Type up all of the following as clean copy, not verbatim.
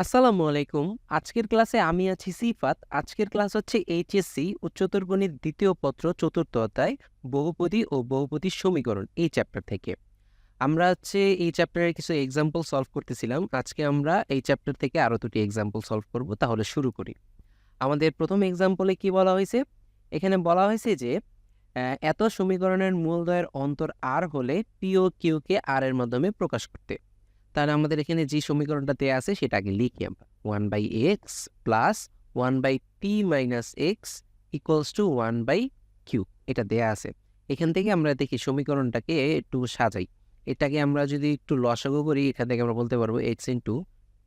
আসসালামু আলাইকুম। আজকের ক্লাসে আমি আছি সিফাত। আজকের ক্লাস হচ্ছে এইচএসসি উচ্চতর গণিত দ্বিতীয় পত্র চতুর্থ অধ্যায় বহুপদী ও বহুপদীর সমীকরণ এই চ্যাপ্টার থেকে। আমরা এই চ্যাপ্টারের কিছু এক্সাম্পল সলভ করতেছিলাম। আজকে আমরা এই চ্যাপ্টার থেকে আরও দুটি এক্সাম্পল সলভ করব। তাহলে শুরু করি। আমাদের প্রথম এক্সাম্পলে কি বলা হয়েছে? এখানে বলা হয়েছে যে এত সমীকরণের মূলদ্বয়ের অন্তর আর হলে পি ও কিউকে আর এর মাধ্যমে প্রকাশ করতে। তাহলে আমাদের এখানে যে সমীকরণটা দেয়া আছে সেটা আগে লিখি আমরা। 1/x plus 1/p minus X equals to 1/q এটা দেয়া আছে। এখান থেকে আমরা দেখি সমীকরণটাকে একটু সাজাই। এটাকে আমরা যদি একটু লসাগু করি, এখান থেকে আমরা বলতে পারবো x into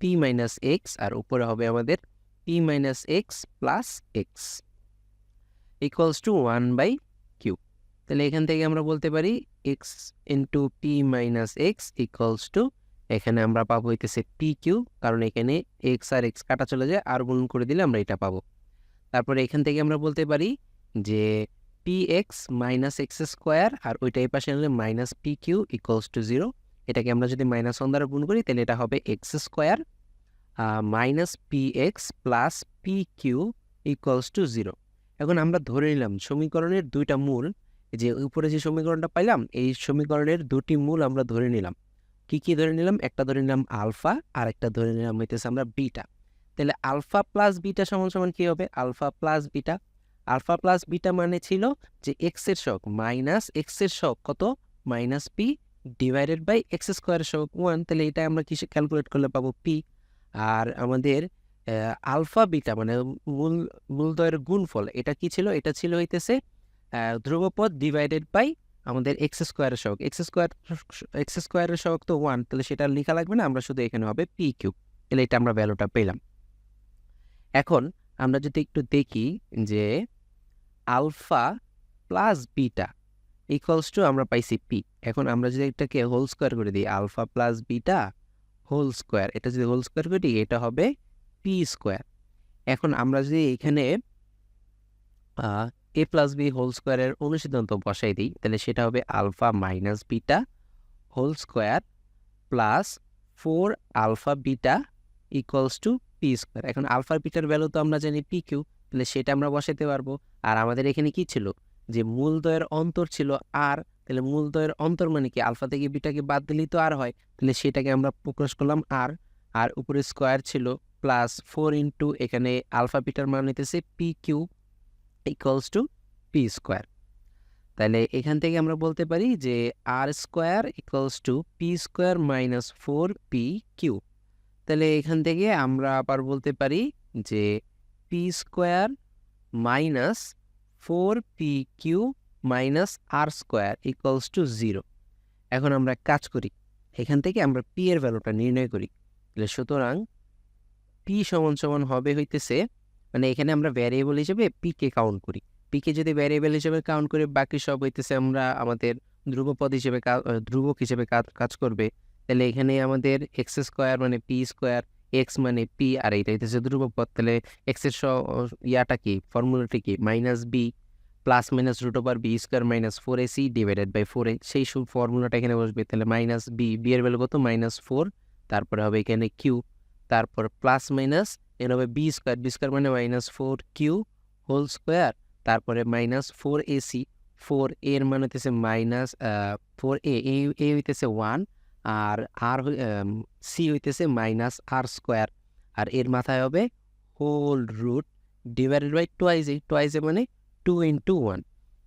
P minus X আর উপরে হবে আমাদের P minus X plus X equals to 1/q। তাহলে এখান থেকে আমরা বলতে পারি X into P minus X equals to, এখানে আমরা পাবো হইতেছে পি কিউ, কারণ এখানে এক্স আর এক্স কাটা চলে যায়, আর গুণ করে দিলে আমরা এটা পাবো। তারপরে এখান থেকে আমরা বলতে পারি যে P X minus X square আর ওইটা এই পাশে আনলে minus P Q equals to 0। এটাকে আমরা যদি মাইনাস 1 দ্বারা গুণ করি তাহলে এটা হবে X square minus P X plus P Q equals to 0। এখন আমরা ধরে নিলাম সমীকরণের দুইটা মূল, যে উপরে যে সমীকরণটা পাইলাম এই সমীকরণের দুটি মূল আমরা ধরে নিলাম। কি কি ধরে নিলাম? একটা ধরে নিলাম আলফা আর একটা ধরে নিলাম হইতেছে আমরা বিটা। তাহলে আলফা প্লাস বিটা সমান সমান কি হবে? Alpha plus beta. Alpha plus beta মানে ছিল যে এক্স এর সহগ মাইনাস এক্স এর সহগ কত? Minus P divided by X স্কোয়ারের সহগ 1। তাহলে এটা আমরা কিসে ক্যালকুলেট করলে পাবো? পি। আর আমাদের আলফা বিটা মানে মূলদ্বয়ের গুণফল, এটা কি ছিল? এটা ছিল হইতেছে ধ্রুবপদ ডিভাইডেড বাই আমাদের এক্স স্কোয়ারের সহগ। এক্স স্কোয়ারের সহগ তো 1, তাহলে সেটা লেখা লাগবে না, আমরা শুধু এখানে হবে পি কিউব। তাহলে এটা আমরা ভ্যালুটা পেলাম। এখন আমরা যদি একটু দেখি যে alpha plus beta equals to আমরা পাইছি পি। এখন আমরা যদি এটাকে হোল স্কোয়ার করে দিই, alpha plus beta whole square, এটা যদি হোল স্কোয়ার করি এটা হবে পি স্কোয়ার। এখন আমরা যদি এখানে এ প্লাস বি হোল স্কোয়ারের অনুসিদ্ধান্ত বসাই দিই তাহলে সেটা হবে alpha minus beta whole square plus 4 alpha beta equals to P square. এখন আলফা বিটার ভ্যালু তো আমরা জানি পি কিউ, তাহলে সেটা আমরা বসাতে পারবো। আর আমাদের এখানে কি ছিল? যে মূলদ্বয়ের অন্তর ছিল আর, তাহলে মূলদ্বয়ের অন্তর মানে কি? আলফা থেকে বিটাকে বাদ দিলেই তো আর হয়, তাহলে সেটাকে আমরা প্রকাশ করলাম আর। আর উপরে স্কোয়ার ছিল প্লাস 4 ইন্টু এখানে আলফা বিটার মান হইতেছে P Q equals to P square. তাহলে এখান থেকে আমরা বলতে পারি যে R square equals to P square minus 4 P Q. তাহলে এখান থেকে আমরা আবার বলতে পারি যে P square minus 4 P Q minus R square equals to 0। এখন আমরা কাজ করি, এখান থেকে আমরা পি এর ভ্যালুটা নির্ণয় করি। তাহলে সুতরাং পি সমান সমান হবে হইতেছে, মানে এখানে আমরা ভ্যারিয়েবল হিসেবে পি কে কাউন্ট করি। পি কে যদি ভ্যারিয়েবল হিসেবে কাউন্ট করি, বাকি সব হইতেছে আমরা আমাদের ধ্রুবপদ হিসেবে ধ্রুবক হিসেবে কাজ করবে। তাহলে এখানে আমাদের এক্স স্কোয়ার মানে পি স্কোয়ার, এক্স মানে পি, আর এইটা হইতেছে ধ্রুবপদ। তাহলে এক্স এর ইয়াটা কি, ফর্মুলাটা কি? Minus B plus minus root over B square minus 4ac divided by 4a। সেই ফর্মুলাটা এখানে বসবে। তাহলে মাইনাস বি, বি এর ভ্যালু কত? -4। তারপরে হবে এখানে কিউ, তারপর প্লাস মাইনাস এর হবে বি স্কোয়ার, বি স্কোয়ার মানে -4q হোল স্কোয়ার, তারপরে -4ac, 4 এর মান হইতেছে -4a, এ হইতেছে 1, আর আর সি হইতেছে -r স্কোয়ার, আর এর মাথায় হবে হোল রুট ডিভাইডেড বাই টুয়াইজে মানে 2 ইন্টু 1।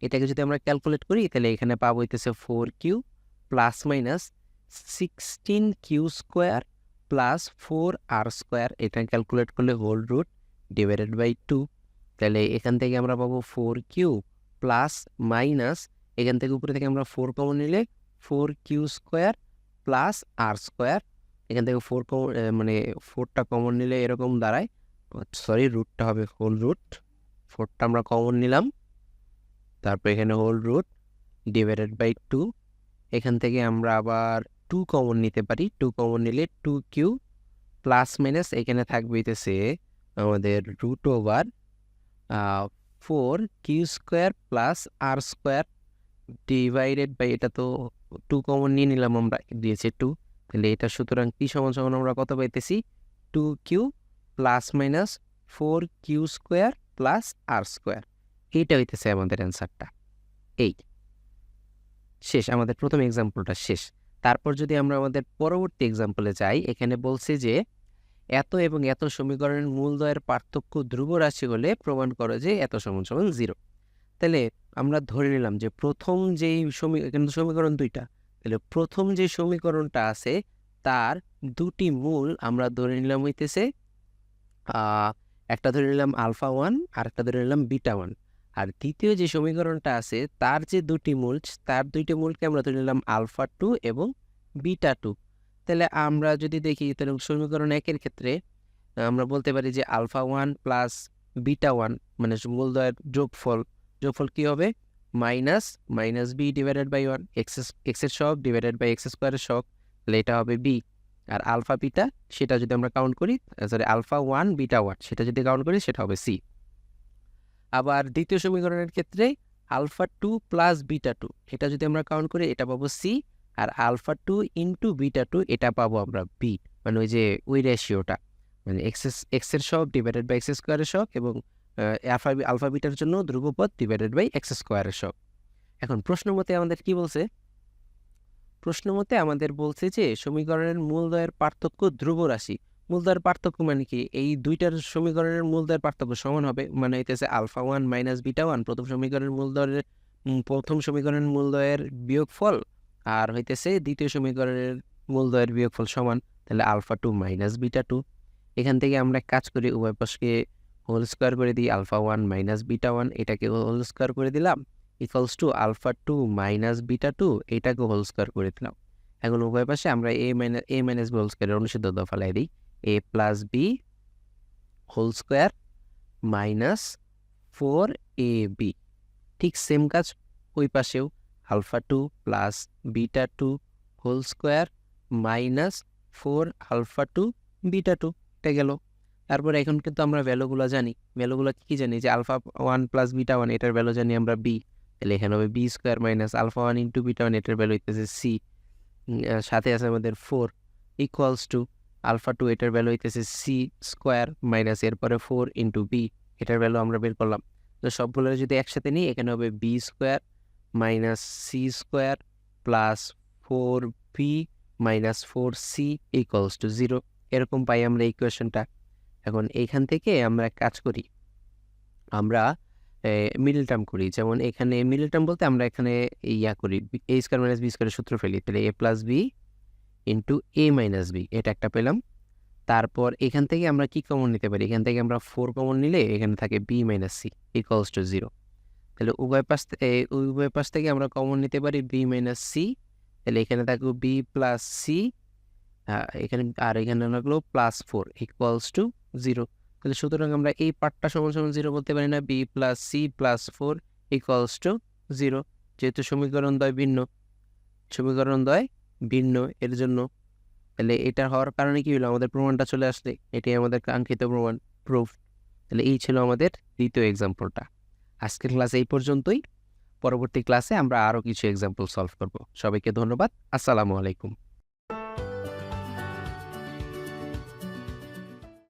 এটাকে যদি আমরা ক্যালকুলেট করি তাহলে এখানে পাবো হইতেছে 4q plus minus 16q square plus 4r square. এটা ক্যালকুলেট করলে হোল রুট ডিভাইডেড বাই 2। তাহলে এখান থেকে আমরা পাবো 4q প্লাস মাইনাস, এখান থেকে উপরে থেকে আমরা 4 কমন নিলে 4q square plus R square. এখান থেকে 4 কমন মানে 4টা কমন নিলে এরকম দাঁড়ায়, সরি রুটটা হবে হোল রুট, 4টা আমরা কমন নিলাম, তারপর এখানে হোল রুট ডিভাইডেড বাই 2। এখান থেকে আমরা আবার 2 কমন নিতে পারি, 2 কমন নিলে 2q প্লাস মাইনাস এখানে থাকবে হইতেছে আমাদের root over 4q square plus R square divided by, এটা তো 2 কমন নিয়ে নিলাম আমরা, দিয়েছে 2। তাহলে এটা সুতরাং কি সমান সমান আমরা কত পাইতেছি? Two Q plus minus 4q square plus R square. এইটা হইতেছে আমাদের অ্যান্সারটা। এই শেষ, আমাদের প্রথম এক্সাম্পলটা শেষ। তারপর যদি আমরা আমাদের পরবর্তী এক্সাম্পলে যাই, এখানে বলছে যে এত এবং এত সমীকরণের মূলদ্বয়ের পার্থক্য ধ্রুব রাশি হলে প্রমাণ করো যে এত সমান সমান 0। তাহলে আমরা ধরে নিলাম যে প্রথম যেই এখানে তো সমীকরণ দুইটা, তাহলে প্রথম যে সমীকরণটা আছে তার দুটি মূল আমরা ধরে নিলাম হইতেছে একটা ধরে নিলাম আলফা 1 আর একটা ধরে নিলাম বিটা 1। আর দ্বিতীয় যে সমীকরণটা আছে তার যে দুটি মূল, তার দুইটি মূলকে আমরা ধরে নিলাম আলফা 2 এবং বিটা 2। তাহলে আমরা যদি দেখি, তাহলে সমীকরণ 1 এর ক্ষেত্রে আমরা বলতে পারি যে আলফা 1 প্লাস বিটা 1 মানে মূলদ্বয়ের যোগফল কি হবে? Minus B divided by 1, X এর সহগ ডিভাইডেড বাই এক্স স্কোয়ারের সহগ, তাহলে এটা হবে বি। আর আলফা বিটা সেটা যদি আমরা কাউন্ট করি, সরি আলফা 1 বিটা 1 সেটা যদি কাউন্ট করি সেটা হবে সি। আবার দ্বিতীয় সমীকরণের ক্ষেত্রে আলফা 2 প্লাস বিটা 2 এটা যদি আমরা কাউন্ট করি এটা পাবো সি। আর আলফা 2 ইন্টু বিটা 2 এটা পাবো আমরা বি, মানে ওই যে ওই রেশিওটা, মানে এক্স এর সহগ ডিভাইডেড বাই এক্স স্কোয়ারের সহগ এবং আলফা বিটার জন্য ধ্রুবপদ ডিভাইডেড বাই এক্স স্কোয়ারের সহগ। এখন প্রশ্ন মতে আমাদের কি বলছে? প্রশ্ন মতে আমাদের বলছে যে সমীকরণের মূলদ্বয়ের পার্থক্য ধ্রুব রাশি। মূলদ্বয়ের পার্থক্য মানে কি? এই দুইটার সমীকরণের মূলদ্বয়ের পার্থক্য সমান হবে, মানে হইতেছে আলফা 1 মাইনাস বিটা 1 প্রথম সমীকরণের মূলদ্বয়ের বিয়োগফল আর হইতেছে দ্বিতীয় সমীকরণের মূলদ্বয়ের বিয়োগফল সমান। তাহলে আলফা 2 মাইনাস বিটা 2। এখান থেকে আমরা কাজ করি উভয় পাশকে হোল স্কোয়ার করে দিই, আলফা 1 মাইনাস বিটা 1 এটাকে হোল স্কোয়ার করে দিলাম equals to alpha 2 minus beta 2 এটাকে হোল স্কোয়ার করে দিলাম। এখন উভয় পাশে আমরা এ মাইনাস বি হোল স্কোয়ারের অনুসিদ্ধ ফেলাই দিই, A plus B whole square minus 4ab। ঠিক সেম কাজ ওই পাশেও, alpha 2 plus beta 2 whole square minus 4 alpha 2 beta 2 এটা গেল। তারপরে এখন কিন্তু আমরা ভ্যালুগুলো জানি, ভ্যালুগুলো কি জানি? যে আলফা 1 প্লাস বিটা 1 এটার ভ্যালু জানি আমরা বি, তাহলে এখানে হবে B square minus alpha 1 into beta 1 এটার ভ্যালু হইতেছে সি, সাথে আছে আমাদের 4 ইকুয়ালস টু আলফা 2 এটার ভ্যালু হইতেছে সি স্কোয়ার মাইনাস এরপরে 4 ইন্টু বি এটার ভ্যালু আমরা বের করলাম। তো সবগুলো যদি একসাথে নিই এখানে হবে B square minus C square plus 4b minus 4c equals to 0। এরকম পাই আমরা ইকুয়েশনটা। এখন এইখান থেকে আমরা কাজ করি, আমরা মিডল টার্ম করি। যেমন এখানে মিডল টার্ম বলতে আমরা এখানে ইয়া করি, এ স্কোয়ার মাইনাস বি স্কোয়ারের সূত্র ফেলি, তাহলে এ প্লাস বি ইন্টু এ মাইনাস বি এটা একটা পেলাম। তারপর এখান থেকে আমরা কি কমন নিতে পারি? এখান থেকে আমরা 4 কমন নিলে এখানে থাকে B minus C equals to 0। তাহলে উভয় পাশ থেকে আমরা কমন নিতে পারি বি মাইনাস সি, তাহলে এখানে থাকবে বি প্লাস সি এখানে লাগলো প্লাস 4 ইকুয়ালস টু 0। তাহলে সুতরাং আমরা এই পার্টটা সমান সমান 0 বলতে পারি না, B plus C plus 4 equals to 0, যেহেতু সমীকরণ দ্বয় ভিন্ন এর জন্য। তাহলে এটা হওয়ার কারণে কি হলো? আমাদের প্রমাণটা চলে আসলে, এটাই আমাদের কাঙ্ক্ষিত প্রমাণ, প্রুফ। তাহলে এই ছিল আমাদের দ্বিতীয় এক্সাম্পলটা। আজকের ক্লাস এই পর্যন্তই। পরবর্তী ক্লাসে আমরা আরও কিছু এক্সাম্পল সলভ করব। সবাইকে ধন্যবাদ। আসসালামু আলাইকুম।